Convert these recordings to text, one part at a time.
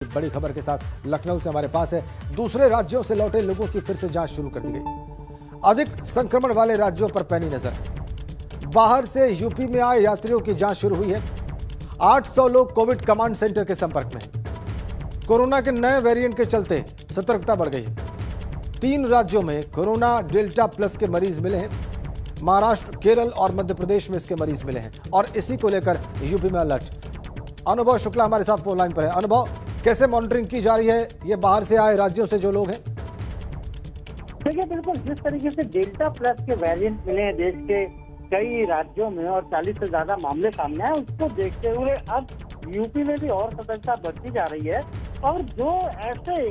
बड़ी खबर के साथ लखनऊ से हमारे पास है। दूसरे राज्यों से लौटे लोगों की फिर से जांच शुरू कर दी गई। अधिक संक्रमण वाले राज्यों पर पैनी नजर। बाहर से यूपी में आए यात्रियों की जांच शुरू हुई है। 800 लोग कोविड कमांड सेंटर के संपर्क में हैं। कोरोना के नए वेरिएंट के चलते सतर्कता बढ़ गई है। 3 राज्यों में कोरोना डेल्टा प्लस के मरीज मिले हैं। महाराष्ट्र, केरल और मध्य प्रदेश में इसके मरीज मिले हैं और इसी को लेकर यूपी में अलर्ट। अनुभव शुक्ला हमारे साथ फोन लाइन पर है। अनुभव, कैसे मॉनिटरिंग की जा रही है ये बाहर से आए राज्यों से जो लोग हैं? देखिए, बिल्कुल जिस तरीके से डेल्टा प्लस के वेरिएंट मिले हैं देश के कई राज्यों में और 40 से ज्यादा मामले सामने आए, उसको देखते हुए अब यूपी में भी और सतर्कता बढ़ती जा रही है। और जो ऐसे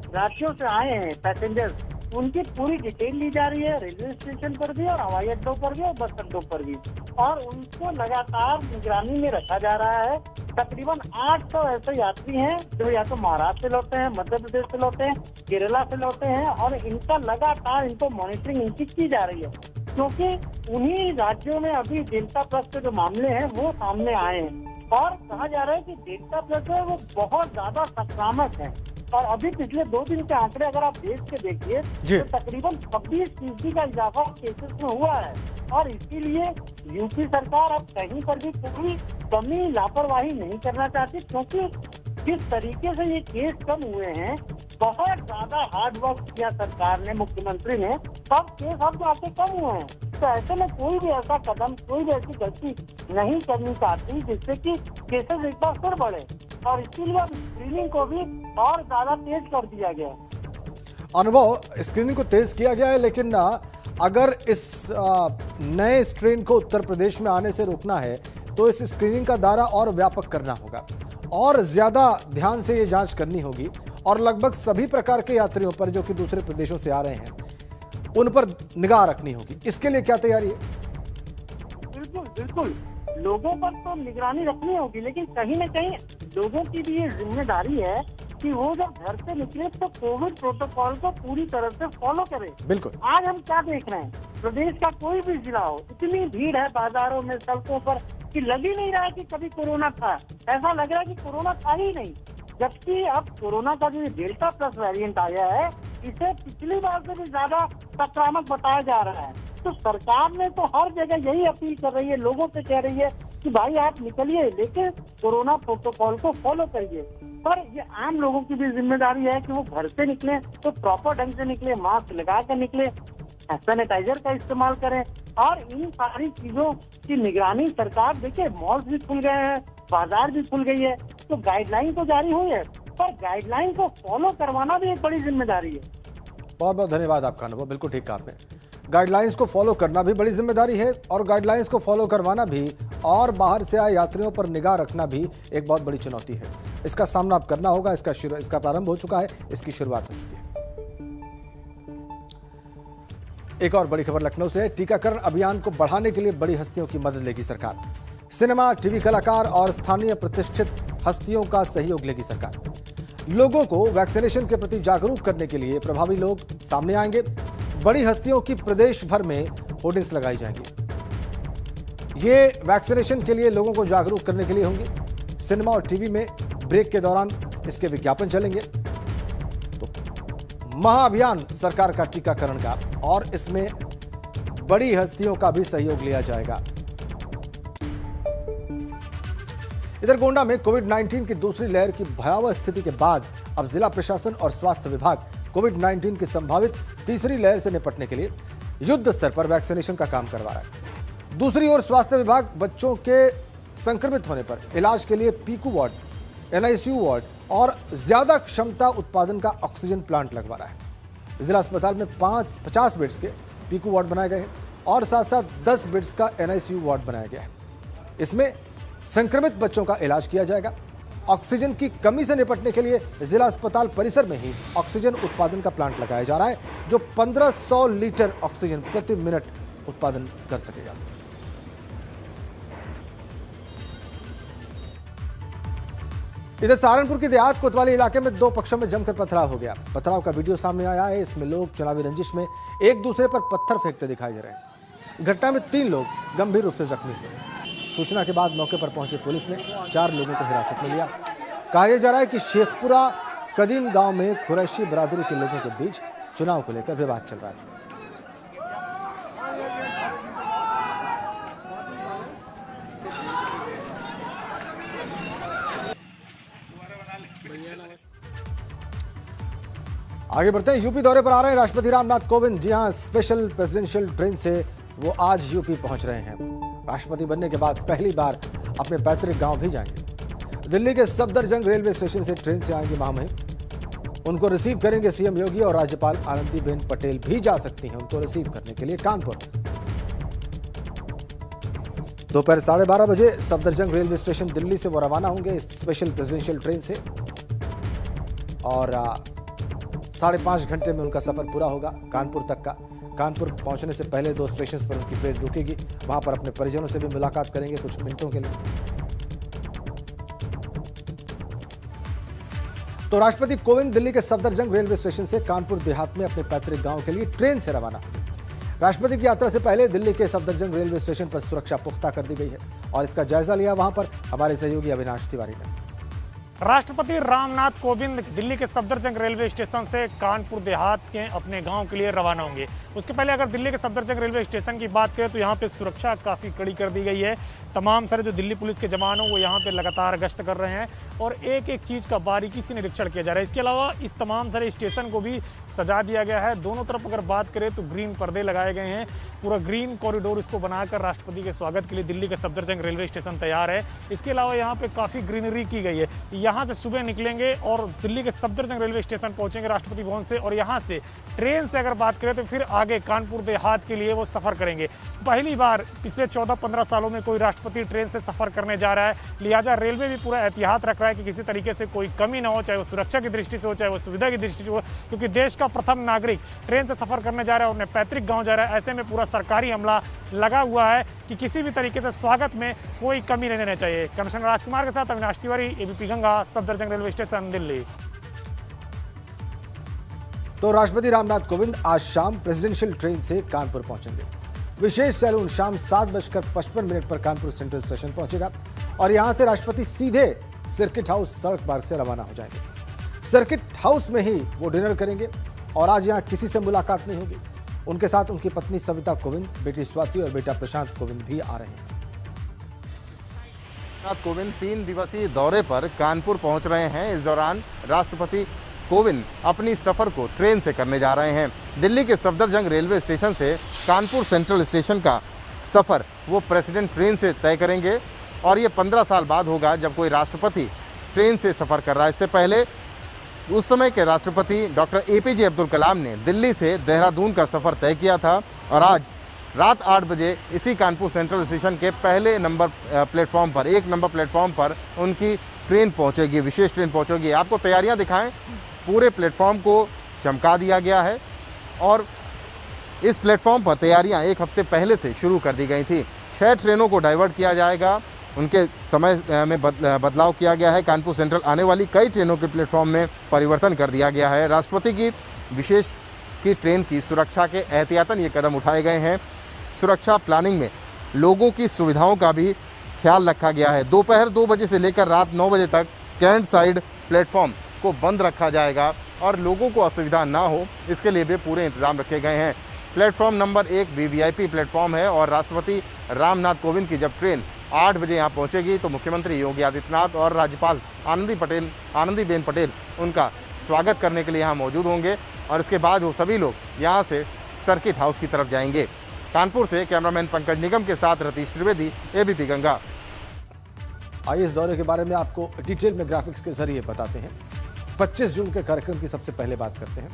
राज्यों से आए हैं पैसेंजर्स, उनकी पूरी डिटेल ली जा रही है, रेलवे स्टेशन पर भी और हवाई अड्डों पर भी और बस अड्डों पर भी, और उनको लगातार निगरानी में रखा जा रहा है। तकरीबन 800 ऐसे यात्री हैं जो या तो महाराष्ट्र से लौटे हैं, मध्य प्रदेश से लौटे हैं, केरला से लौटे हैं, और इनका लगातार इनको मॉनिटरिंग इनकी की जा रही है, क्योंकि उन्हीं राज्यों में अभी डेल्टा प्लस के जो मामले हैं वो सामने आए हैं। और कहा जा रहा है कि डेल्टा प्लस है वो बहुत ज्यादा संक्रामक है। और अभी पिछले 2 दिन के आंकड़े अगर आप देख के देखिए तो तकरीबन 26% का इजाफा केसेस में हुआ है। और इसीलिए यूपी सरकार अब कहीं पर भी कोई कमी लापरवाही नहीं करना चाहती, क्योंकि जिस तरीके से ये केस कम हुए हैं, बहुत ज्यादा हार्ड वर्क किया सरकार ने, मुख्यमंत्री ने, तब केस अब जाके कम हुए हैं। तो ऐसे में कोई भी ऐसा कदम, कोई भी ऐसी गलती नहीं करनी चाहती जिससे कि केसेस एक बार फिर बढ़े, और इसीलिए अब स्क्रीनिंग को भी और ज्यादा तेज कर दिया गया है। अनुभव, स्क्रीनिंग को तेज किया गया है, लेकिन अगर इस नए स्ट्रेन को उत्तर प्रदेश में आने से रोकना है तो इस स्क्रीनिंग का दायरा और व्यापक करना होगा और ज्यादा ध्यान से ये जांच करनी होगी और लगभग सभी प्रकार के यात्रियों पर जो कि दूसरे प्रदेशों से आ रहे हैं उन पर निगाह रखनी होगी। इसके लिए क्या तैयारी है? बिल्कुल बिल्कुल, लोगों पर तो निगरानी रखनी होगी, लेकिन कहीं न कहीं लोगों की भी ये जिम्मेदारी है कि वो जब घर से निकले तो कोविड प्रोटोकॉल को पूरी तरह से फॉलो करे। बिल्कुल। आज हम क्या देख रहे हैं, प्रदेश का कोई भी जिला हो, इतनी भीड़ है बाजारों में, सड़कों पर, कि लग ही नहीं रहा है कि कभी कोरोना था। ऐसा लग रहा है कि कोरोना था ही नहीं। जबकि अब कोरोना का जो डेल्टा प्लस वेरिएंट आया है, इसे पिछली बार से भी ज्यादा संक्रामक बताया जा रहा है। तो सरकार ने तो हर जगह यही अपील कर रही है, लोगों से कह रही है कि भाई आप निकलिए, लेकिन कोरोना प्रोटोकॉल को फॉलो करिए। पर ये आम लोगों की भी जिम्मेदारी है कि वो घर से निकले तो प्रॉपर ढंग से निकले, मास्क लगा कर निकले, सैनिटाइजर का इस्तेमाल करें, और इन सारी चीजों की निगरानी सरकार, देखिए मॉल्स भी खुल गए हैं, बाजार भी खुल गई है, तो गाइडलाइन तो जारी हुई है, पर गाइडलाइन को फॉलो करवाना भी एक बड़ी जिम्मेदारी है। बहुत बहुत धन्यवाद आपका अनुभव, बिल्कुल ठीक कहा आपने। गाइडलाइंस को फॉलो करना भी बड़ी जिम्मेदारी है और गाइडलाइंस को फॉलो करवाना भी और बाहर से आए यात्रियों पर निगाह रखना भी एक बहुत बड़ी चुनौती है। इसका सामना अब करना होगा। इसका प्रारंभ हो चुका है, इसकी शुरुआत हो चुकी है। एक और बड़ी खबर लखनऊ से है। टीकाकरण अभियान को बढ़ाने के लिए बड़ी हस्तियों की मदद लेगी सरकार। सिनेमा, टीवी कलाकार और स्थानीय प्रतिष्ठित हस्तियों का सहयोग लेगी सरकार। लोगों को वैक्सीनेशन के प्रति जागरूक करने के लिए प्रभावी लोग सामने आएंगे। बड़ी हस्तियों की प्रदेश भर में होर्डिंग्स लगाई जाएंगी। ये वैक्सीनेशन के लिए लोगों को जागरूक करने के लिए होंगी। सिनेमा और टीवी में ब्रेक के दौरान इसके विज्ञापन चलेंगे। तो महाअभियान सरकार का टीकाकरण का, और इसमें बड़ी हस्तियों का भी सहयोग लिया जाएगा। इधर गोंडा में कोविड-19 की दूसरी लहर की भयावह स्थिति के बाद अब जिला प्रशासन और स्वास्थ्य विभाग कोविड-19 की संभावित तीसरी लहर से निपटने के लिए युद्ध स्तर पर वैक्सीनेशन का काम करवा रहा है। दूसरी ओर स्वास्थ्य विभाग बच्चों के संक्रमित होने पर इलाज के लिए पीकू वार्ड, एनआईसीयू वार्ड और ज्यादा क्षमता उत्पादन का ऑक्सीजन प्लांट लगवा रहा है। जिला अस्पताल में 50 बेड्स के पीकू वार्ड बनाए गए हैं और साथ साथ 10 बेड्स का एनआईसीयू वार्ड बनाया गया है। इसमें संक्रमित बच्चों का इलाज किया जाएगा। ऑक्सीजन की कमी से निपटने के लिए जिला अस्पताल परिसर में ही ऑक्सीजन उत्पादन का प्लांट लगाया जा रहा है, जो 1500 लीटर ऑक्सीजन प्रति मिनट उत्पादन कर सकेगा। इधर सहारनपुर के देहात कोतवाली इलाके में 2 पक्षों में जमकर पथराव हो गया। पथराव का वीडियो सामने आया है। इसमें लोग चुनावी रंजिश में एक दूसरे पर पत्थर फेंकते दिखाई दे रहे हैं। घटना में 3 लोग गंभीर रूप से जख्मी हुए। सूचना के बाद मौके पर पहुंची पुलिस ने 4 लोगों को हिरासत में लिया। कहा यह जा रहा है कि शेखपुरा कदीम गांव में कुरैशी बरादरी के लोगों के बीच चुनाव को लेकर विवाद चल रहा है। आगे बढ़ते हैं। यूपी दौरे पर आ रहे हैं राष्ट्रपति रामनाथ कोविंद। जी हां, स्पेशल प्रेसिडेंशियल ट्रेन से वो आज यूपी पहुंच रहे हैं। राष्ट्रपति बनने के बाद पहली बार अपने पैतृक गांव भी जाएंगे। दिल्ली के सफदरजंग रेलवे स्टेशन से ट्रेन से आएंगे महामहिम। उनको रिसीव करेंगे सीएम योगी और राज्यपाल आनंदीबेन पटेल भी जा सकती हैं उनको रिसीव करने के लिए कानपुर। दोपहर 12:30 बजे सफदरजंग रेलवे स्टेशन दिल्ली से वो रवाना होंगे इस स्पेशल प्रेसिडेंशियल ट्रेन से और 5.5 घंटे में उनका सफर पूरा होगा कानपुर तक का। कानपुर पहुंचने से पहले 2 स्टेशन पर उनकी ट्रेन रुकेगी। वहां पर अपने परिजनों से भी मुलाकात करेंगे कुछ मिनटों के लिए। तो राष्ट्रपति कोविंद दिल्ली के सफदरजंग रेलवे स्टेशन से कानपुर देहात में अपने पैतृक गांव के लिए ट्रेन से रवाना। राष्ट्रपति की यात्रा से पहले दिल्ली के सफदरजंग रेलवे स्टेशन पर सुरक्षा पुख्ता कर दी गई है और इसका जायजा लिया वहां पर हमारे सहयोगी अविनाश तिवारी ने। राष्ट्रपति रामनाथ कोविंद दिल्ली के सफदरजंग रेलवे स्टेशन से कानपुर देहात के अपने गांव के लिए रवाना होंगे। उसके पहले अगर दिल्ली के सफदरजंग रेलवे स्टेशन की बात करें तो यहाँ पे सुरक्षा काफ़ी कड़ी कर दी गई है। तमाम सारे जो दिल्ली पुलिस के जवान हो वो यहाँ पे लगातार गश्त कर रहे हैं और एक एक चीज़ का बारीकी से निरीक्षण किया जा रहा है। इसके अलावा इस तमाम सारे स्टेशन को भी सजा दिया गया है। दोनों तरफ अगर बात करें तो ग्रीन पर्दे लगाए गए हैं। पूरा ग्रीन कॉरिडोर इसको बनाकर राष्ट्रपति के स्वागत के लिए दिल्ली का सफदरजंग रेलवे स्टेशन तैयार है। इसके अलावा यहाँ पे काफ़ी ग्रीनरी की गई है। यहाँ से सुबह निकलेंगे और दिल्ली के सफदरजंग रेलवे स्टेशन पहुंचेंगे राष्ट्रपति भवन से और यहाँ से ट्रेन से अगर बात करें तो फिर आगे कानपुर देहात के लिए वो सफ़र करेंगे। पहली बार पिछले 14-15 सालों में कोई राष्ट्रपति ट्रेन से सफ़र करने जा रहा है। लिहाजा रेलवे भी पूरा एहतियात रख रहा है कि किसी तरीके से कोई कमी ना हो, चाहे वो सुरक्षा की दृष्टि से हो, चाहे वो सुविधा की दृष्टि से हो, क्योंकि देश का प्रथम नागरिक ट्रेन से सफ़र करने जा रहा है और अपने पैतृक गाँव जा रहा है। ऐसे में पूरा सरकारी अमला लगा हुआ है कि किसी भी तरीके से स्वागत में कोई कमी नहीं रहना चाहिए। कमिश्नर राजकुमार के साथ Avinash Tiwari, ABP Ganga, Safdarjung railway station, Delhi. तो राष्ट्रपति रामनाथ कोविंद आज शाम प्रेसिडेंशियल ट्रेन से कानपुर पहुंचेंगे। विशेष सैलून शाम 7:55 पर कानपुर सेंट्रल स्टेशन पहुंचेगा और यहां से राष्ट्रपति सीधे सर्किट हाउस सड़क मार्ग से रवाना हो जाएंगे। सर्किट हाउस में ही वो डिनर करेंगे और आज यहां किसी से मुलाकात नहीं होगी। उनके साथ उनकी पत्नी सविता कोविंद, बेटी स्वाति और बेटा प्रशांत कोविंद भी आ रहे हैं। रामनाथ कोविंद 3 दिवसीय दौरे पर कानपुर पहुंच रहे हैं। इस दौरान राष्ट्रपति कोविंद अपनी सफर को ट्रेन से करने जा रहे हैं। दिल्ली के सफदरजंग रेलवे स्टेशन से कानपुर सेंट्रल स्टेशन का सफर वो प्रेसिडेंट ट्रेन से तय करेंगे और ये 15 साल बाद होगा जब कोई राष्ट्रपति ट्रेन से सफर कर रहा है। इससे पहले उस समय के राष्ट्रपति डॉक्टर APJ अब्दुल कलाम ने दिल्ली से देहरादून का सफर तय किया था और आज रात 8 बजे इसी कानपुर सेंट्रल स्टेशन के पहले नंबर प्लेटफॉर्म पर, 1 नंबर प्लेटफॉर्म पर उनकी ट्रेन पहुंचेगी, विशेष ट्रेन पहुंचेगी। आपको तैयारियां दिखाएं, पूरे प्लेटफॉर्म को चमका दिया गया है और इस प्लेटफॉर्म पर तैयारियां 1 हफ्ते पहले से शुरू कर दी गई थी। 6 ट्रेनों को डाइवर्ट किया जाएगा, उनके समय में बदलाव किया गया है। कानपुर सेंट्रल आने वाली कई ट्रेनों के प्लेटफॉर्म में परिवर्तन कर दिया गया है। राष्ट्रपति की विशेष की ट्रेन की सुरक्षा के एहतियातन ये कदम उठाए गए हैं। सुरक्षा प्लानिंग में लोगों की सुविधाओं का भी ख्याल रखा गया है। दोपहर 2 बजे से लेकर रात 9 बजे तक कैंट साइड प्लेटफॉर्म को बंद रखा जाएगा और लोगों को असुविधा ना हो इसके लिए भी पूरे इंतजाम रखे गए हैं। प्लेटफॉर्म नंबर 1 VVIP प्लेटफॉर्म है और राष्ट्रपति रामनाथ कोविंद की जब ट्रेन 8 बजे यहाँ पहुँचेगी तो मुख्यमंत्री योगी आदित्यनाथ और राज्यपाल आनंदीबेन पटेल उनका स्वागत करने के लिए यहाँ मौजूद होंगे और इसके बाद वो सभी लोग यहाँ से सर्किट हाउस की तरफ जाएंगे। कानपुर से कैमरामैन पंकज निगम के साथ रतीश त्रिवेदी, ABP गंगा। आइए इस दौरे के बारे में आपको डिटेल में ग्राफिक्स के जरिए बताते हैं। 25 जून के कार्यक्रम की सबसे पहले बात करते हैं।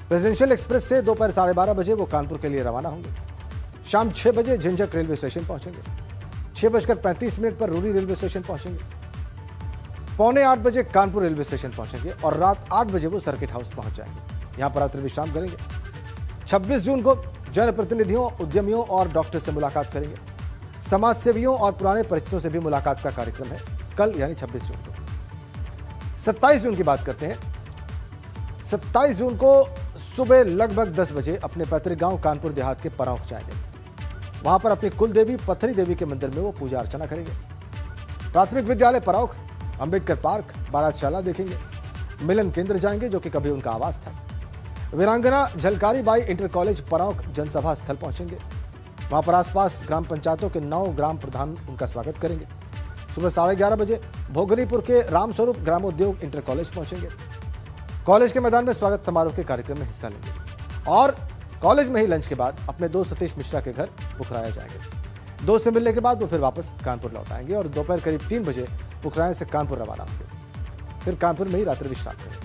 प्रेसिडेंशियल एक्सप्रेस से दोपहर 12:30 बजे वो कानपुर के लिए रवाना होंगे। शाम 6 बजे झंझक रेलवे स्टेशन पहुंचेंगे। 6:35 पर रूरी रेलवे स्टेशन पहुंचेंगे। 7:45 बजे कानपुर रेलवे स्टेशन पहुंचेंगे और रात 8 बजे वो सर्किट हाउस पहुंच जाएंगे। यहां पर रात्रि विश्राम करेंगे। 26 जून को जनप्रतिनिधियों, उद्यमियों और डॉक्टर से मुलाकात करेंगे। समाज सेवियों और पुराने परिचितों से भी मुलाकात का कार्यक्रम है कल, यानी 26 जून को। 27 जून की बात करते हैं। 27 जून को सुबह लगभग 10 बजे अपने पैतृक गांव कानपुर देहात के परौख जाएंगे। वहां पर अपनी कुल देवी पथरी देवी के मंदिर में वो पूजा अर्चना करेंगे। प्राथमिक विद्यालय परौख, अंबेडकर पार्क, बारातशाला देखेंगे, मिलन केंद्र जाएंगे जो कि कभी उनका आवास था। वीरांगना झलकारी बाई इंटर कॉलेज परौंक जनसभा स्थल पहुंचेंगे। वहां पर आसपास ग्राम पंचायतों के 9 ग्राम प्रधान उनका स्वागत करेंगे। सुबह 11:30 बजे भोगलीपुर के रामस्वरूप ग्रामोद्योग इंटर कॉलेज पहुंचेंगे। कॉलेज के मैदान में स्वागत समारोह के कार्यक्रम में हिस्सा लेंगे और कॉलेज में ही लंच के बाद अपने दोस्त सतीश मिश्रा के घर पुखराया जाएंगे। दोस्त से मिलने के बाद वो फिर वापस कानपुर लौट आएंगे और दोपहर करीब 3 बजे पुखराया से कानपुर रवाना होंगे। फिर कानपुर में ही रात्रि विश्राम करेंगे।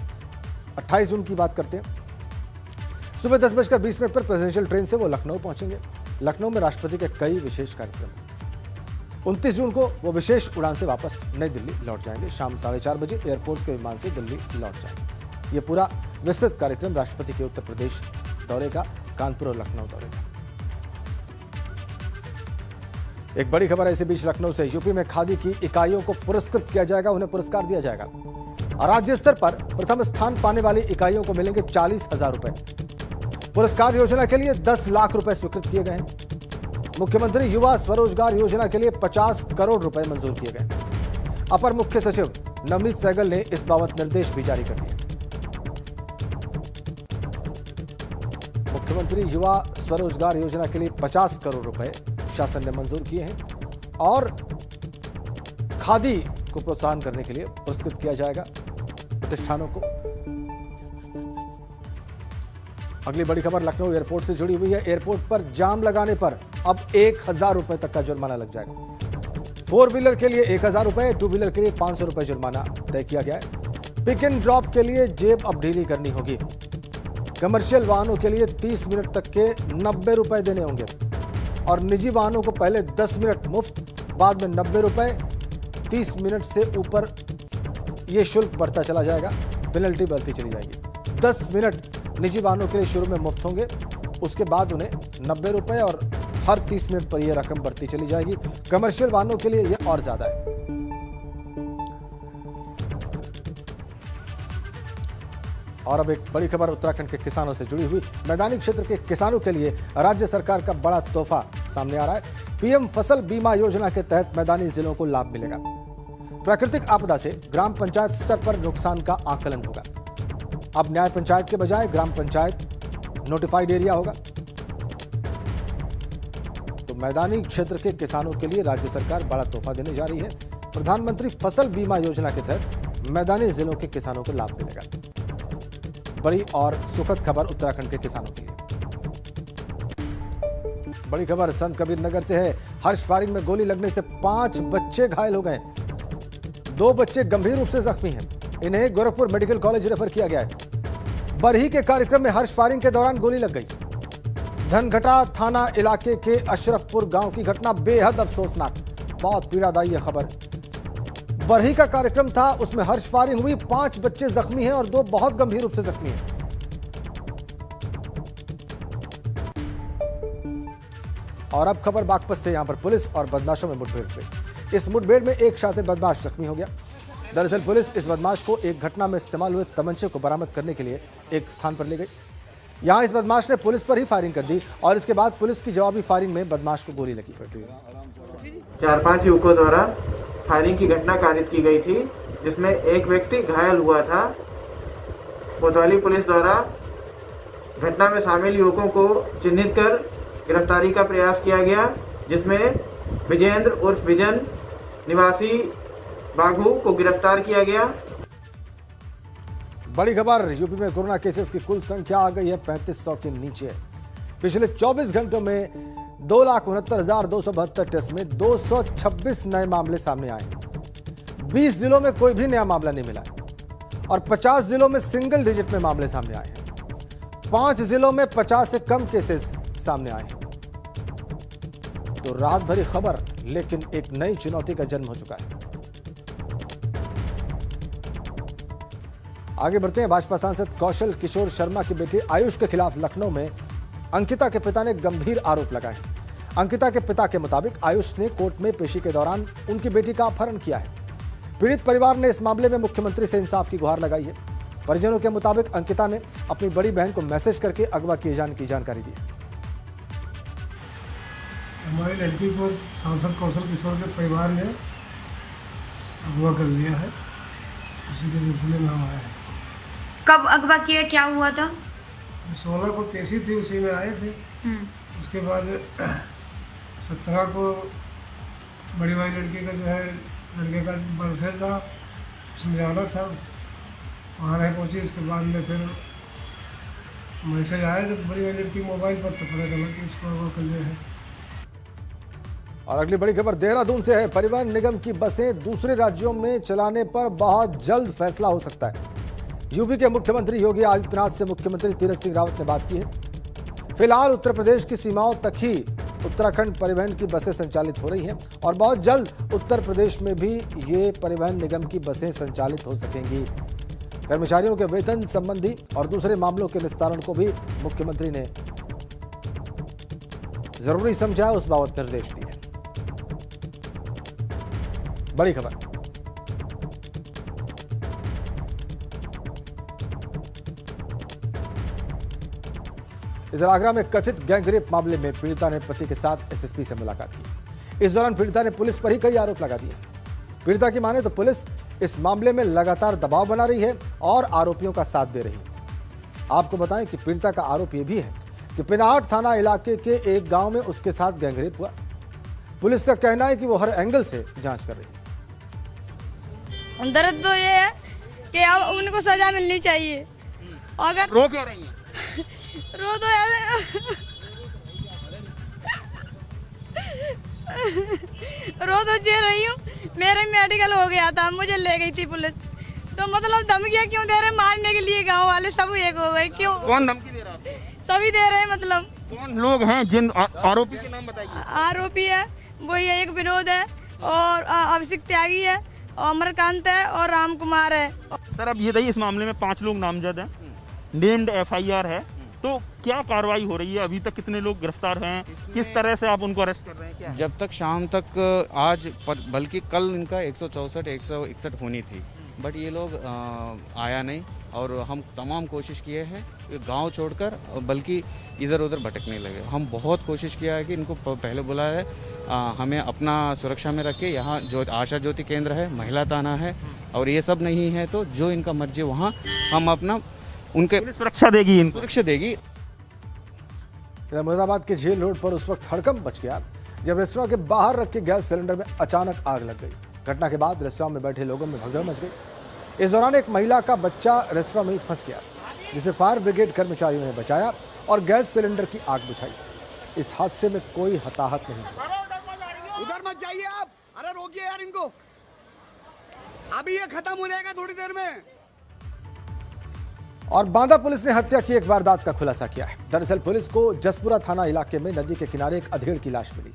28 जून की बात करते हैं। सुबह 10:20 पर प्रेसिडेंशियल ट्रेन से वो लखनऊ पहुंचेंगे। लखनऊ में राष्ट्रपति के कई विशेष कार्यक्रम। 29 जून को वो विशेष उड़ान से वापस नई दिल्ली लौट जाएंगे। शाम 4:30 बजे एयरफोर्स के विमान से दिल्ली लौट जाएंगे। ये पूरा विस्तृत कार्यक्रम राष्ट्रपति के उत्तर प्रदेश दौरे का, कानपुर और लखनऊ दौरे का। एक बड़ी खबर है इसी बीच लखनऊ से। यूपी में खादी की इकाइयों को पुरस्कृत किया जाएगा, उन्हें पुरस्कार दिया जाएगा। राज्य स्तर पर प्रथम स्थान पाने वाली इकाइयों को मिलेंगे 40,000 रुपए। पुरस्कार योजना के लिए 10 लाख रुपए स्वीकृत किए गए हैं। मुख्यमंत्री युवा स्वरोजगार योजना के लिए 50 करोड़ रुपए मंजूर किए गए। अपर मुख्य सचिव नवनीत सहगल ने इस बाबत निर्देश भी जारी कर दिए। मुख्यमंत्री युवा स्वरोजगार योजना के लिए 50 करोड़ रुपए शासन ने मंजूर किए हैं और खादी को प्रोत्साहन करने के लिए पुरस्कृत किया जाएगा प्रतिष्ठानों को। अगली बड़ी खबर लखनऊ एयरपोर्ट से जुड़ी हुई है। एयरपोर्ट पर जाम लगाने पर अब 1000 रुपए तक का जुर्माना लग जाएगा। 4 व्हीलर के लिए 1000 रुपए, 2 व्हीलर के लिए 500 रुपए जुर्माना तय किया गया है। पिक एंड ड्रॉप के लिए जेब अब ढीली करनी होगी। कमर्शियल वाहनों के लिए 30 मिनट तक के 90 रुपए देने होंगे और निजी वाहनों को पहले 10 मिनट मुफ्त, बाद में 90 रुपए। 30 मिनट से ऊपर ये शुल्क बढ़ता चला जाएगा, पेनल्टी बढ़ती चली जाएगी। 10 मिनट निजी वाहनों के लिए शुरू में मुफ्त होंगे, उसके बाद उन्हें 90 रुपए और हर 30 मिनट पर यह रकम बढ़ती चली जाएगी। कमर्शियल वाहनों के लिए यह और ज्यादा है। और अब एक बड़ी खबर उत्तराखंड के किसानों से जुड़ी हुई। मैदानी क्षेत्र के किसानों के लिए राज्य सरकार का बड़ा तोहफा सामने आ रहा है। पीएम फसल बीमा योजना के तहत मैदानी जिलों को लाभ मिलेगा। प्राकृतिक आपदा से ग्राम पंचायत स्तर पर नुकसान का आकलन होगा। अब न्याय पंचायत के बजाय ग्राम पंचायत नोटिफाइड एरिया होगा। तो मैदानी क्षेत्र के किसानों के लिए राज्य सरकार बड़ा तोहफा देने जा रही है। प्रधानमंत्री फसल बीमा योजना के तहत मैदानी जिलों के किसानों को लाभ मिलेगा। बड़ी और सुखद खबर उत्तराखंड के किसानों के लिए। बड़ी खबर संत कबीर नगर से है। हर्ष फायरिंग में गोली लगने से 5 बच्चे घायल हो गए। 2 बच्चे गंभीर रूप से जख्मी हैं। इन्हें गोरखपुर मेडिकल कॉलेज रेफर किया गया है। बरही के कार्यक्रम में हर्ष फायरिंग के दौरान गोली लग गई। धनघटा थाना इलाके के अशरफपुर गांव की घटना बेहद अफसोसनाक, बहुत पीड़ादायी है खबर। बरही का कार्यक्रम था, उसमें हर्ष फायरिंग हुई। 5 बच्चे जख्मी हैं और 2 बहुत गंभीर रूप से जख्मी हैं। और अब खबर बागपत से। यहां पर पुलिस और बदमाशों में मुठभेड़ हुई। इस मुठभेड़ में एक शातिर बदमाश जख्मी हो गया। दरअसल पुलिस इस बदमाश को एक घटना में इस्तेमाल हुए तमंचे को बरामद करने के लिए एक स्थान पर ले गई। यहां इस बदमाश ने पुलिस पर ही फायरिंग कर दी और इसके बाद पुलिस की जवाबी फायरिंग में बदमाश को गोली लगी। 4-5 युवकों द्वारा फायरिंग की घटना कारित की गई थी, जिसमें एक व्यक्ति घायल हुआ था। कोतवाली पुलिस द्वारा घटना में शामिल युवकों को चिन्हित कर गिरफ्तारी का प्रयास किया गया, जिसमें विजेंद्र उर्फ विजन निवासी बाघू को गिरफ्तार किया गया। बड़ी खबर, यूपी में कोरोना केसेस की कुल संख्या आ गई है 3500 के नीचे। पिछले 24 घंटों में 2,69,272 टेस्ट में 226 नए मामले सामने आए। 20 जिलों में कोई भी नया मामला नहीं मिला और 50 जिलों में सिंगल डिजिट में मामले सामने आए हैं। 5 जिलों में 50 से कम केसेस सामने आए हैं। तो रात भरी खबर, लेकिन एक नई चुनौती का जन्म हो चुका है। आगे बढ़ते हैं। भाजपा सांसद कौशल किशोर शर्मा की बेटी आयुष के खिलाफ लखनऊ में अंकिता के पिता ने गंभीर आरोप लगाए। अंकिता के पिता के मुताबिक आयुष ने कोर्ट में पेशी के दौरान उनकी बेटी का अपहरण किया है। पीड़ित परिवार ने इस मामले में मुख्यमंत्री से इंसाफ की गुहार लगाई है। परिजनों के मुताबिक अंकिता ने अपनी बड़ी बहन को मैसेज करके अगवा किए जाने की जानकारी दी। हमारी लड़की को सांसद कौशल किशोर के परिवार ने अगवा कर लिया है, उसी के सिलसिले में हम आए हैं। कब अगवा किया, क्या हुआ था? 16 को पेशी थी, उसी में आए थे। उसके बाद 17 को बड़ी वाली लड़की का जो है, लड़के का बर्थडे था, समझाना था, वहाँ नहीं पहुँची। उसके बाद में फिर मैसेज आया जब बड़ी वाली लड़की मोबाइल पर, तो पता चला कि उसको अगवा कर लिया है। और अगली बड़ी खबर देहरादून से है। परिवहन निगम की बसें दूसरे राज्यों में चलाने पर बहुत जल्द फैसला हो सकता है। यूपी के मुख्यमंत्री योगी आदित्यनाथ से मुख्यमंत्री तीरथ सिंह रावत ने बात की है। फिलहाल उत्तर प्रदेश की सीमाओं तक ही उत्तराखंड परिवहन की बसें संचालित हो रही हैं और बहुत जल्द उत्तर प्रदेश में भी ये परिवहन निगम की बसें संचालित हो सकेंगी। कर्मचारियों के वेतन संबंधी और दूसरे मामलों के निस्तारण को भी मुख्यमंत्री ने जरूरी समझा, उस बाबत निर्देश दिए। बड़ी खबर इधर आगरा में कथित गैंगरेप मामले में पीड़िता ने पति के साथ एसएसपी से मुलाकात की। इस दौरान पीड़िता ने पुलिस पर ही कई आरोप लगा दिए। पीड़िता की माने तो पुलिस इस मामले में लगातार दबाव बना रही है और आरोपियों का साथ दे रही है। आपको बताएं कि पीड़िता का आरोप यह भी है कि पिनाहट थाना इलाके के एक गांव में उसके साथ गैंगरेप हुआ। पुलिस का कहना है कि वो हर एंगल से जांच कर रही है। दर्द तो ये है कि अब उनको सजा मिलनी चाहिए। अगर रो क्यों रही हैं? रो तो रो तो जे रही हूँ। मेरे मेडिकल हो गया था, मुझे ले गई थी पुलिस, तो मतलब धमकियाँ क्यों दे रहे? मारने के लिए गांव वाले सब एक हो गए। क्यों? कौन धमकी दे रहा है? सभी दे रहे हैं। मतलब कौन लोग हैं जिन आरोपी के नाम बताइए। आरोपी है वो ये एक विनोद है और अभिषेक त्यागी है, अमरकांत है और राम कुमार है। सर अब ये बताइए, इस मामले में 5 लोग नामजद हैं, नेम्ड FIR है, तो क्या कार्रवाई हो रही है? अभी तक कितने लोग गिरफ्तार हैं? किस तरह से आप उनको अरेस्ट कर रहे हैं? क्या जब तक शाम तक आज बल्कि कल इनका 164 161 होनी थी, बट ये लोग आया नहीं और हम तमाम कोशिश किए हैं गांव छोड़कर, बल्कि इधर उधर भटकने लगे। हम बहुत कोशिश किया है कि इनको पहले बुलाया है, हमें अपना सुरक्षा में रखे। यहाँ जो आशा ज्योति केंद्र है, महिला थाना है, और ये सब नहीं है तो जो इनका मर्जी वहाँ हम अपना उनके सुरक्षा देगी, इनको सुरक्षा देगी। मुरादाबाद के जेल रोड पर उस वक्त हड़कंप मच गया जब रेस्तरां के बाहर रखे गैस सिलेंडर में अचानक आग लग गई। घटना के बाद रेस्तरां में बैठे लोगों में भगदड़ मच गई। इस दौरान एक महिला का बच्चा रेस्तरां में ही फंस गया, जिसे फायर ब्रिगेड कर्मचारियों ने बचाया और गैस सिलेंडर की आग बुझाई। इस हादसे में कोई हताहत नहीं हुआ। उधर मत जाइए आप, अरे रोकिए यार इनको, अभी ये खत्म हो जाएगा थोड़ी देर में। और बांदा पुलिस ने हत्या की एक वारदात का खुलासा किया है। दरअसल पुलिस को जसपुरा थाना इलाके में नदी के किनारे एक अधेड़ की लाश मिली।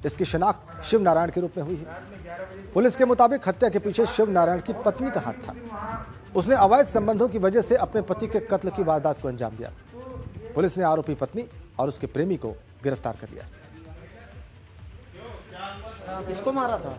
इसकी शिनाख्त शिव नारायण के रूप में हुई है। पुलिस के मुताबिक हत्या के पीछे शिव नारायण की पत्नी का हाथ था। उसने अवैध संबंधों की वजह से अपने पति के कत्ल की वारदात को अंजाम दिया। पुलिस ने आरोपी पत्नी और उसके प्रेमी को गिरफ्तार कर लिया। किसको मारा था?